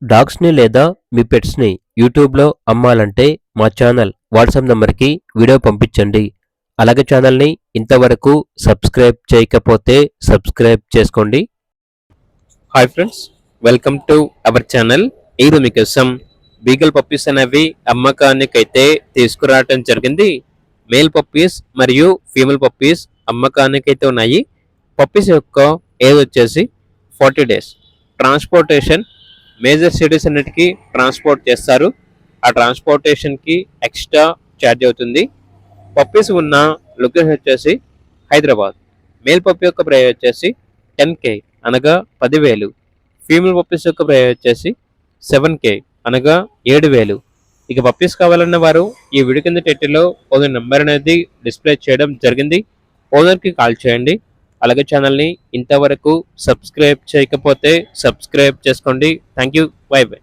డాగ్స్‌ని లేదా మీ పెట్స్‌ని యూట్యూబ్‌లో అమ్మాలంటే మా ఛానల్ వాట్సాప్ నంబర్‌కి వీడియో పంపించండి. అలాగే ఛానల్‌ని ఇంతవరకు సబ్స్క్రైబ్ చేయకపోతే సబ్స్క్రైబ్ చేసుకోండి. Hi friends, welcome to our channel. ఈరోజు మీకోసం బీగల్ పప్పీస్ అనేవి అమ్మకానికైతే తీసుకురావడం జరిగింది. మేల్ పప్పీస్ మరియు ఫీమేల్ పప్పీస్ అమ్మకానికైతే ఉన్నాయి. పప్పీస్ యొక్క ఏజ్ వచ్చేసి 40 డేస్. ట్రాన్స్పోర్టేషన్ మేజర్ సిటీస్ అన్నిటికీ ట్రాన్స్పోర్ట్ చేస్తారు. ఆ ట్రాన్స్పోర్టేషన్కి ఎక్స్ట్రా ఛార్జ్ అవుతుంది. పప్పీస్ ఉన్న లొకేషన్ వచ్చేసి హైదరాబాద్. మేల్ పప్పీ యొక్క ప్రైస్ వచ్చేసి 10K అనగా 10,000. ఫీమేల్ పప్పీస్ యొక్క ప్రైస్ వచ్చేసి 7K అనగా 7,000. ఇక పప్పీస్ కావాలన్న వారు ఈ వీడియో కింద టైటిల్లో ఓనర్ నెంబర్ అనేది డిస్ప్లే చేయడం జరిగింది. ఓనర్కి కాల్ చేయండి. అలాగే ఛానల్ని ఇంతవరకు సబ్స్క్రైబ్ చేయకపోతే సబ్స్క్రైబ్ చేసుకోండి. Thank you. By by.